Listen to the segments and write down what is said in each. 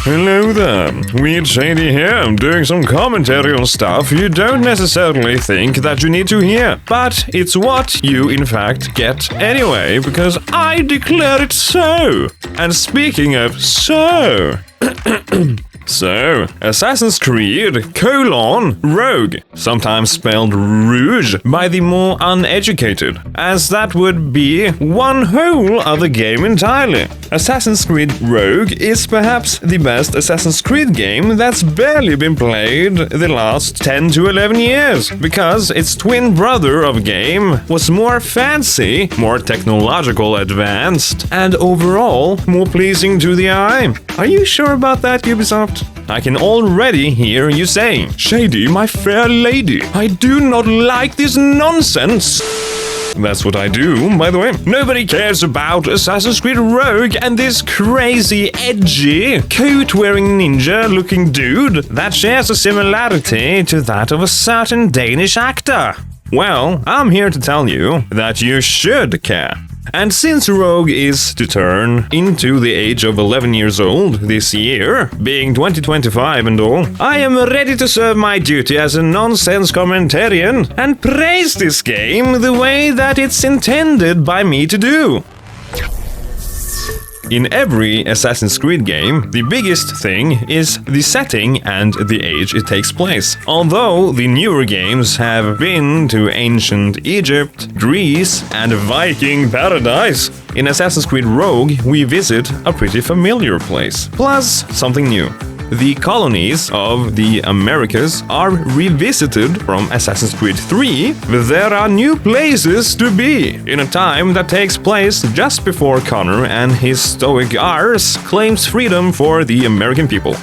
Hello there, WeirdShady here, doing some commentary on stuff you don't necessarily think that you need to hear. But it's what you in fact get anyway, because I declare it so. And speaking of so... So, Assassin's Creed, Rogue, sometimes spelled Rouge by the more uneducated, as that would be one whole other game entirely. Assassin's Creed Rogue is perhaps the best Assassin's Creed game that's barely been played the last 10 to 11 years, because its twin brother of game was more fancy, more technological advanced, and overall more pleasing to the eye. Are you sure about that, Ubisoft? I can already hear you saying, "Shady, my fair lady, I do not like this nonsense." That's what I do, by the way. Nobody cares about Assassin's Creed Rogue and this crazy, edgy, coat-wearing ninja-looking dude that shares a similarity to that of a certain Danish actor. Well, I'm here to tell you that you should care. And since Rogue is to turn into the age of 11 years old this year, being 2025 and all, I am ready to serve my duty as a nonsense commentarian and praise this game the way that it's intended by me to do. In every Assassin's Creed game, the biggest thing is the setting and the age it takes place. Although the newer games have been to ancient Egypt, Greece, and Viking paradise, in Assassin's Creed Rogue we visit a pretty familiar place, plus something new. The colonies of the Americas are revisited from Assassin's Creed 3, but there are new places to be, in a time that takes place just before Connor and his stoic arse claims freedom for the American people.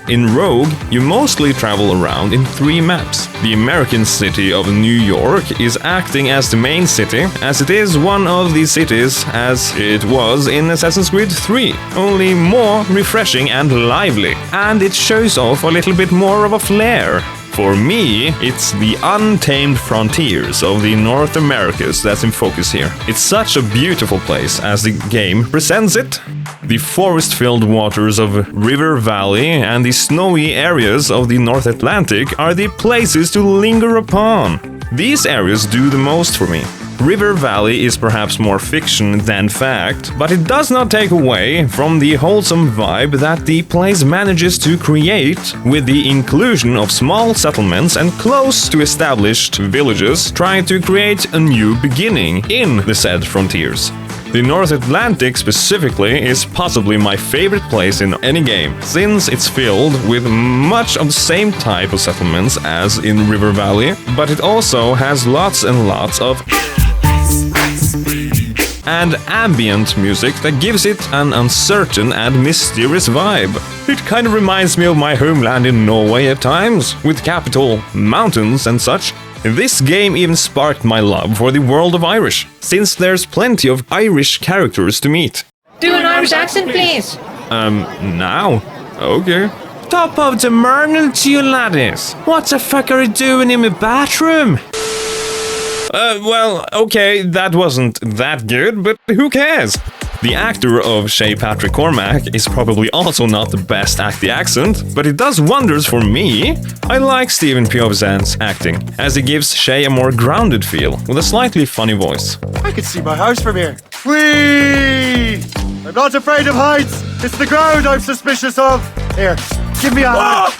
In Rogue, you mostly travel around in 3 maps. The American city of New York is acting as the main city, as it is one of the cities as it was in Assassin's Creed 3, only more refreshing and lively, and it shows off a little bit more of a flair. For me, it's the untamed frontiers of the North Americas that's in focus here. It's such a beautiful place as the game presents it. The forest-filled waters of River Valley and the snowy areas of the North Atlantic are the places to linger upon. These areas do the most for me. River Valley is perhaps more fiction than fact, but it does not take away from the wholesome vibe that the place manages to create with the inclusion of small settlements and close to established villages trying to create a new beginning in the said frontiers. The North Atlantic specifically is possibly my favorite place in any game, since it's filled with much of the same type of settlements as in River Valley, but it also has lots and lots of and ambient music that gives it an uncertain and mysterious vibe. It kind of reminds me of my homeland in Norway at times, with capital, mountains and such. This game even sparked my love for the world of Irish, since there's plenty of Irish characters to meet. Do an Irish accent, please. Now? Okay. Top of the morning to you laddies. What the fuck are you doing in my bathroom? Well, okay, that wasn't that good, but who cares? The actor of Shay Patrick Cormac is probably also not the best at the accent, but it does wonders for me. I like Stephen Piovzan's acting, as he gives Shay a more grounded feel, with a slightly funny voice. I can see my house from here. Whee! I'm not afraid of heights! It's the ground I'm suspicious of! Here, give me a hand.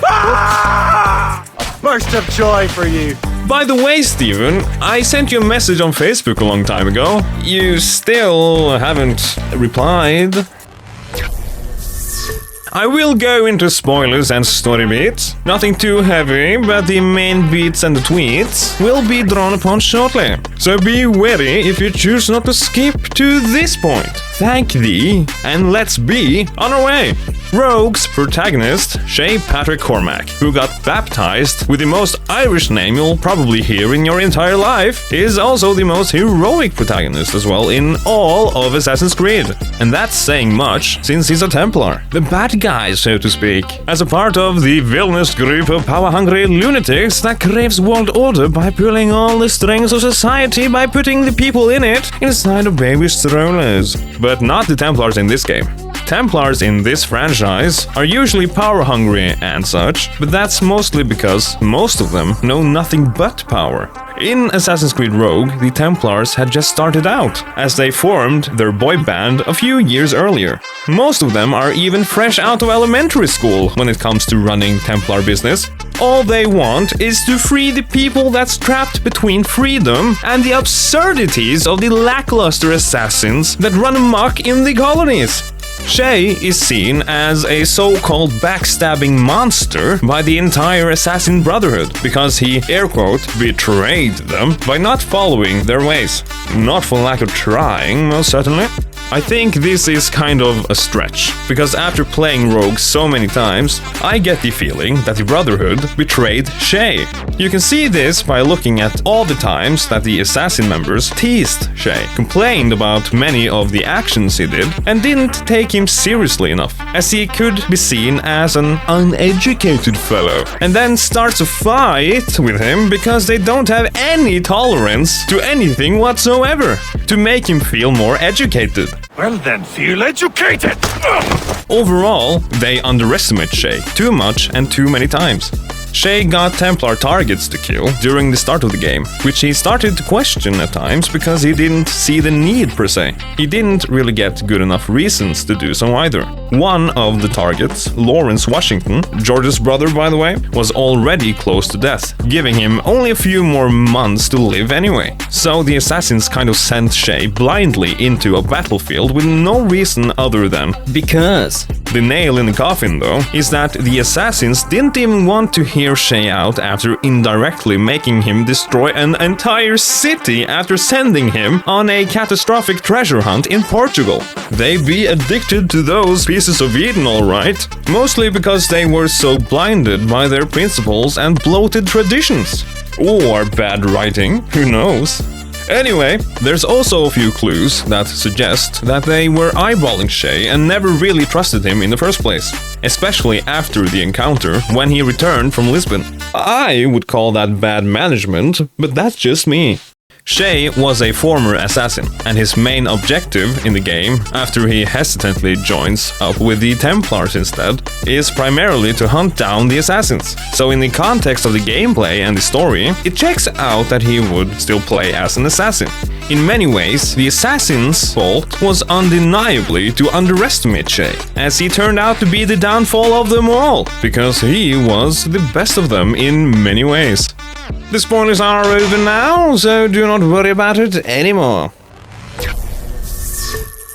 A burst of joy for you. By the way, Steven, I sent you a message on Facebook a long time ago. You still haven't replied. I will go into spoilers and story beats. Nothing too heavy, but the main beats and the tweets will be drawn upon shortly. So be wary if you choose not to skip to this point. Thank thee, and let's be on our way. Rogue's protagonist, Shay Patrick Cormac, who got baptized with the most Irish name you'll probably hear in your entire life, is also the most heroic protagonist as well in all of Assassin's Creed. And that's saying much, since he's a Templar, the bad guy, so to speak, as a part of the villainous group of power-hungry lunatics that craves world order by pulling all the strings of society by putting the people in it inside of baby strollers. But not the Templars in this game. Templars in this franchise are usually power-hungry and such, but that's mostly because most of them know nothing but power. In Assassin's Creed Rogue, the Templars had just started out, as they formed their boy band a few years earlier. Most of them are even fresh out of elementary school when it comes to running Templar business. All they want is to free the people that's trapped between freedom and the absurdities of the lackluster assassins that run amok in the colonies. Shay is seen as a so-called backstabbing monster by the entire Assassin Brotherhood because he, air quote, betrayed them by not following their ways. Not for lack of trying, most certainly. I think this is kind of a stretch, because after playing Rogue so many times, I get the feeling that the Brotherhood betrayed Shay. You can see this by looking at all the times that the Assassin members teased Shay, complained about many of the actions he did, and didn't take him seriously enough, as he could be seen as an uneducated fellow, and then starts a fight with him because they don't have any tolerance to anything whatsoever, to make him feel more educated. Well then, feel educated! Overall, they underestimate Shay too much and too many times. Shay got Templar targets to kill during the start of the game, which he started to question at times because he didn't see the need per se. He didn't really get good enough reasons to do so either. One of the targets, Lawrence Washington, George's brother by the way, was already close to death, giving him only a few more months to live anyway. So the assassins kind of sent Shay blindly into a battlefield with no reason other than because. The nail in the coffin though is that the assassins didn't even want to hear Shay out after indirectly making him destroy an entire city after sending him on a catastrophic treasure hunt in Portugal. They be addicted to those pieces of Eden, alright. Mostly because they were so blinded by their principles and bloated traditions. Or bad writing, who knows? Anyway, there's also a few clues that suggest that they were eyeballing Shay and never really trusted him in the first place, especially after the encounter when he returned from Lisbon. I would call that bad management, but that's just me. Shay was a former assassin, and his main objective in the game, after he hesitantly joins up with the Templars instead, is primarily to hunt down the assassins. So in the context of the gameplay and the story, it checks out that he would still play as an assassin. In many ways, the assassin's fault was undeniably to underestimate Shay, as he turned out to be the downfall of them all, because he was the best of them in many ways. The spoilers are over now, so do not worry about it anymore.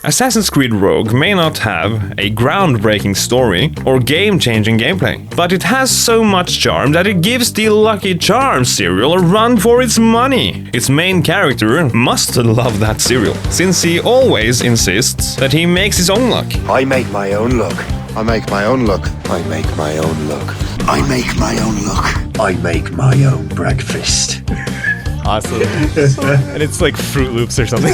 Assassin's Creed Rogue may not have a groundbreaking story or game-changing gameplay, but it has so much charm that it gives the Lucky Charms cereal a run for its money. Its main character must love that cereal, since he always insists that he makes his own luck. I make my own luck. I make my own luck. I make my own luck. I make my own luck. I make my own breakfast. Awesome. And it's like Fruit Loops or something.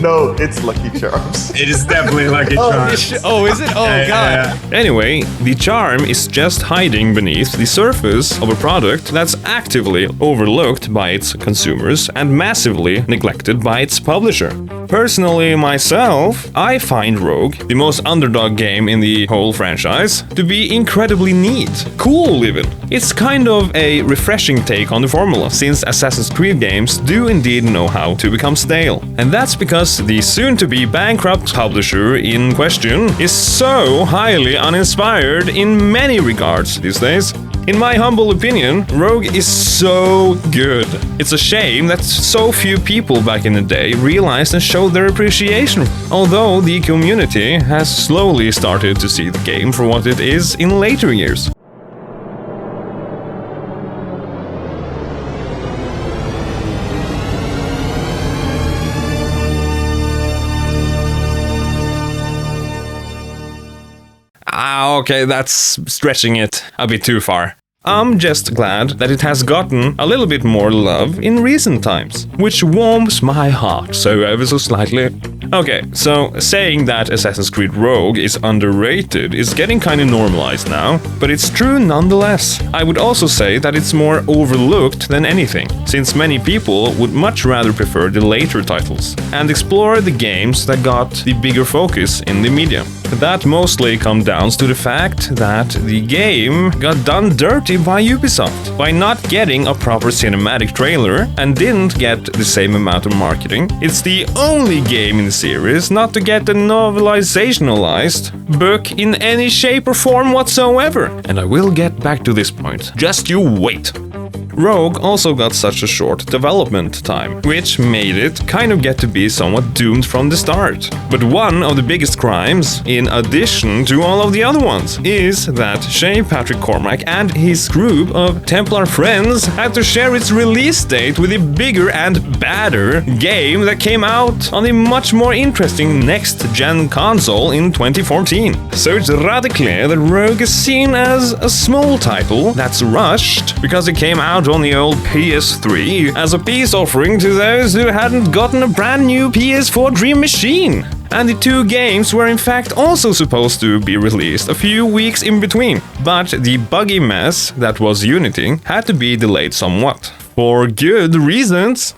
No, it's Lucky Charms. It is definitely Lucky Charms. Oh, is it? Oh, God. Anyway, the charm is just hiding beneath the surface of a product that's actively overlooked by its consumers and massively neglected by its publisher. Personally, myself, I find Rogue, the most underdog game in the whole franchise, to be incredibly neat. Cool, even. It's kind of a refreshing take on the formula, since Assassin's Creed games do indeed know how to become stale. And that's because the soon-to-be bankrupt publisher in question is so highly uninspired in many regards these days. In my humble opinion, Rogue is so good. It's a shame that so few people back in the day realized and showed their appreciation, although the community has slowly started to see the game for what it is in later years. Okay, that's stretching it a bit too far. I'm just glad that it has gotten a little bit more love in recent times, which warms my heart so ever so slightly. Okay, so saying that Assassin's Creed Rogue is underrated is getting kinda normalized now, but it's true nonetheless. I would also say that it's more overlooked than anything, since many people would much rather prefer the later titles and explore the games that got the bigger focus in the media. That mostly comes down to the fact that the game got done dirty by Ubisoft by not getting a proper cinematic trailer and didn't get the same amount of marketing. It's the only game in the series not to get a novelizationalized book in any shape or form whatsoever. And I will get back to this point. Just you wait. Rogue also got such a short development time, which made it kind of get to be somewhat doomed from the start. But one of the biggest crimes, in addition to all of the other ones, is that Shady Patrick Cormac and his group of Templar friends had to share its release date with a bigger and badder game that came out on a much more interesting next-gen console in 2014. So it's rather clear that Rogue is seen as a small title that's rushed because it came out on the old PS3 as a peace offering to those who hadn't gotten a brand new PS4 Dream Machine. And the two games were in fact also supposed to be released a few weeks in between, but the buggy mess that was Unity had to be delayed somewhat. For good reasons.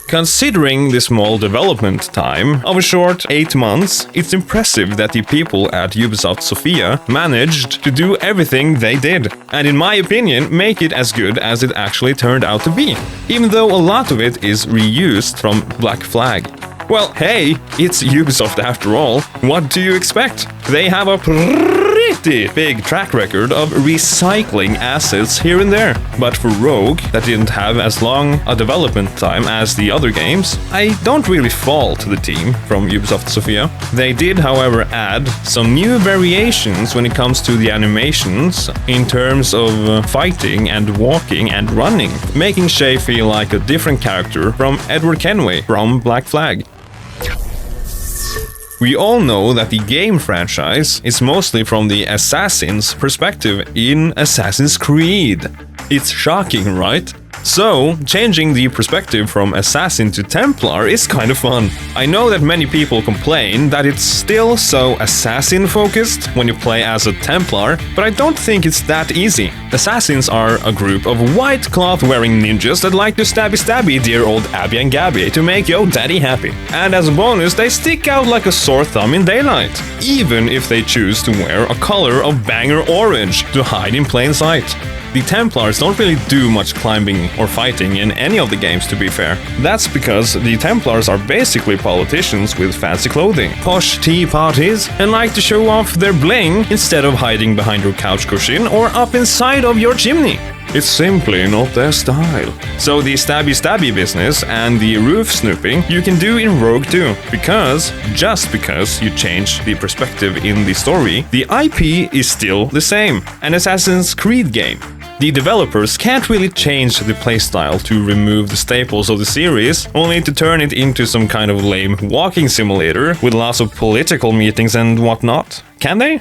Considering the small development time of a short 8 months, it's impressive that the people at Ubisoft Sofia managed to do everything they did, and in my opinion, make it as good as it actually turned out to be, even though a lot of it is reused from Black Flag. Well, hey, it's Ubisoft after all. What do you expect? They have a pretty big track record of recycling assets here and there. But for Rogue, that didn't have as long a development time as the other games, I don't really fault the team from Ubisoft Sofia. They did, however, add some new variations when it comes to the animations in terms of fighting and walking and running, making Shay feel like a different character from Edward Kenway from Black Flag. We all know that the game franchise is mostly from the assassin's perspective in Assassin's Creed. It's shocking, right? So, changing the perspective from Assassin to Templar is kind of fun. I know that many people complain that it's still so Assassin-focused when you play as a Templar, but I don't think it's that easy. Assassins are a group of white cloth-wearing ninjas that like to stabby dear old Abby and Gabby to make yo daddy happy. And as a bonus, they stick out like a sore thumb in daylight, even if they choose to wear a color of banger orange to hide in plain sight. The Templars don't really do much climbing or fighting in any of the games, to be fair. That's because the Templars are basically politicians with fancy clothing, posh tea parties, and like to show off their bling instead of hiding behind your couch cushion or up inside of your chimney. It's simply not their style. So the stabby business and the roof snooping you can do in Rogue too, because just because you change the perspective in the story, the IP is still the same, an Assassin's Creed game. The developers can't really change the playstyle to remove the staples of the series, only to turn it into some kind of lame walking simulator with lots of political meetings and whatnot. Can they?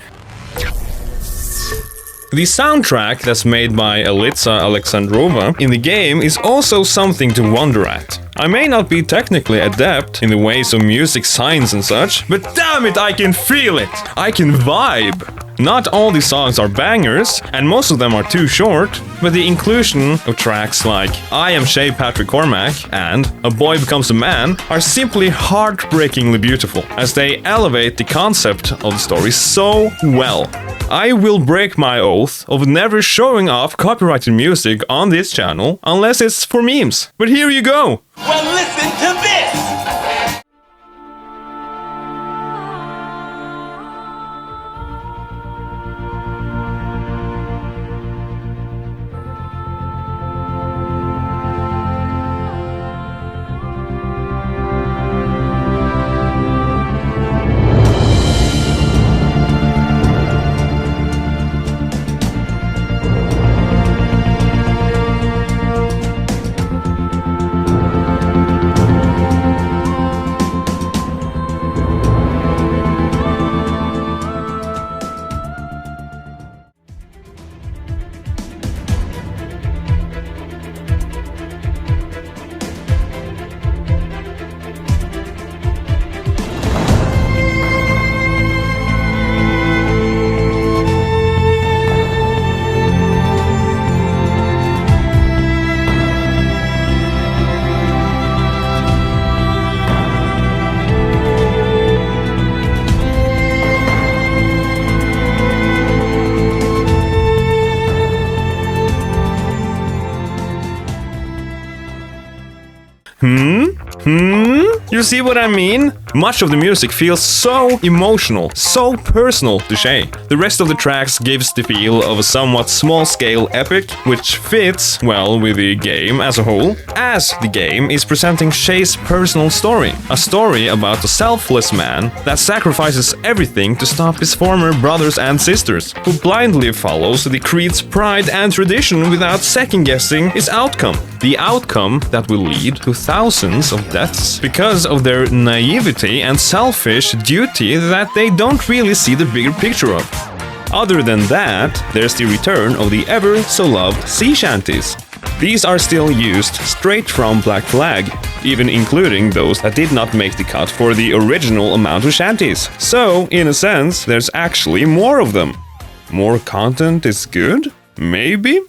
The soundtrack that's made by Elitsa Alexandrova in the game is also something to wonder at. I may not be technically adept in the ways of music science and such, but damn it, I can feel it! I can vibe! Not all the songs are bangers, and most of them are too short, but the inclusion of tracks like I Am Shady Patrick Cormac and A Boy Becomes a Man are simply heartbreakingly beautiful, as they elevate the concept of the story so well. I will break my oath of never showing off copyrighted music on this channel unless it's for memes. But here you go! Well, listen to this! You see what I mean? Much of the music feels so emotional, so personal to Shay. The rest of the tracks gives the feel of a somewhat small-scale epic, which fits well with the game as a whole, as the game is presenting Shay's personal story. A story about a selfless man that sacrifices everything to stop his former brothers and sisters, who blindly follows the creed's pride and tradition without second-guessing its outcome. The outcome that will lead to thousands of deaths because of their naivety and selfish duty that they don't really see the bigger picture of. Other than that, there's the return of the ever-so-loved sea shanties. These are still used straight from Black Flag, even including those that did not make the cut for the original amount of shanties. So, in a sense, there's actually more of them. More content is good? Maybe?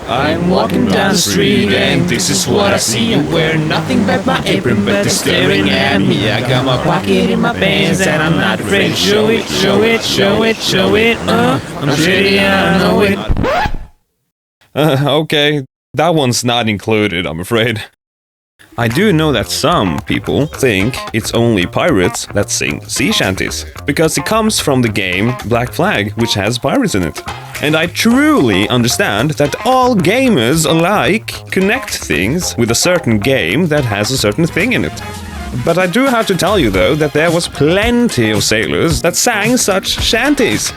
I'm walking down the street and this is what I see. I wear nothing but my apron, but they're staring at me. I got my pocket in my pants and I'm not afraid to show it, show it, show it, show it. I'm shady and I know it. Okay, that one's not included, I'm afraid. I do know that some people think it's only pirates that sing sea shanties, because it comes from the game Black Flag, which has pirates in it. And I truly understand that all gamers alike connect things with a certain game that has a certain thing in it. But I do have to tell you though that there was plenty of sailors that sang such shanties.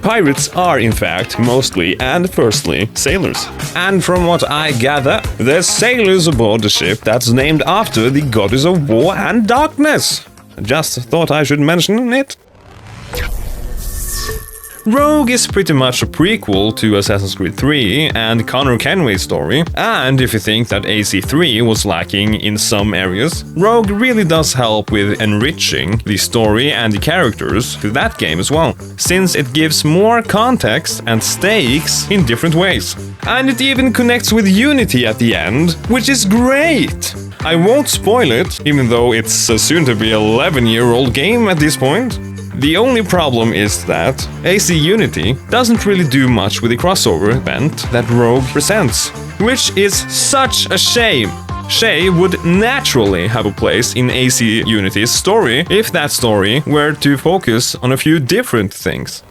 Pirates are, in fact, mostly and firstly sailors. And from what I gather, there's sailors aboard the ship that's named after the goddess of war and darkness. Just thought I should mention it. Rogue is pretty much a prequel to Assassin's Creed 3 and Connor Kenway's story, and if you think that AC3 was lacking in some areas, Rogue really does help with enriching the story and the characters to that game as well, since it gives more context and stakes in different ways. And it even connects with Unity at the end, which is great! I won't spoil it, even though it's a soon-to-be 11-year-old game at this point. The only problem is that AC Unity doesn't really do much with the crossover event that Rogue presents, which is such a shame. Shay would naturally have a place in AC Unity's story if that story were to focus on a few different things.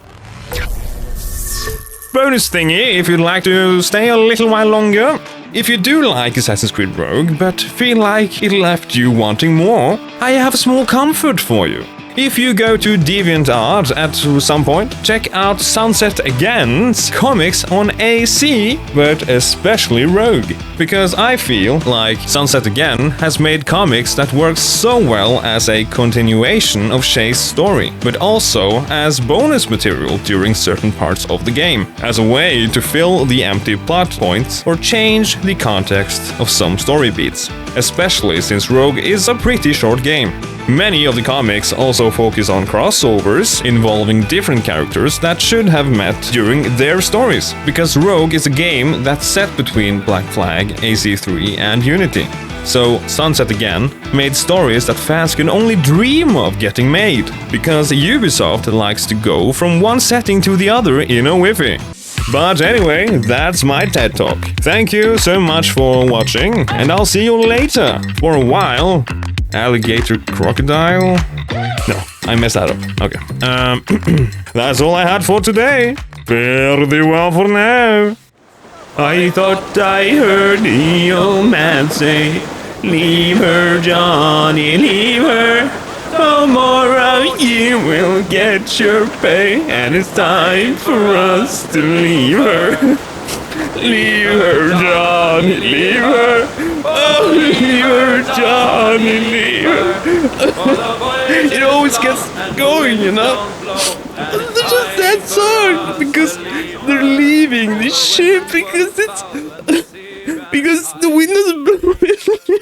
Bonus thingy if you'd like to stay a little while longer. If you do like Assassin's Creed Rogue but feel like it left you wanting more, I have a small comfort for you. If you go to Deviantart at some point, check out Sunsetagain's comics on AC, but especially Rogue. Because I feel like Sunsetagain has made comics that work so well as a continuation of Shay's story, but also as bonus material during certain parts of the game, as a way to fill the empty plot points or change the context of some story beats, especially since Rogue is a pretty short game. Many of the comics also focus on crossovers involving different characters that should have met during their stories, because Rogue is a game that's set between Black Flag, AC3 and Unity. So Sunsetagain made stories that fans can only dream of getting made, because Ubisoft likes to go from one setting to the other in a whiffy. But anyway, that's my TED Talk. Thank you so much for watching, and I'll see you later. For a while. Alligator crocodile? No, I messed that up. Okay. That's all I had for today. Fare thee well for now. I thought I heard the old man say, leave her, Johnny, leave her. No more of you will get your pay, and it's time for us to leave her. Leave her, Johnny, leave her. Oh, leave her, Johnny, leave her. It always gets going, you know? It's just that song, because they're leaving the ship, because the wind is blowing.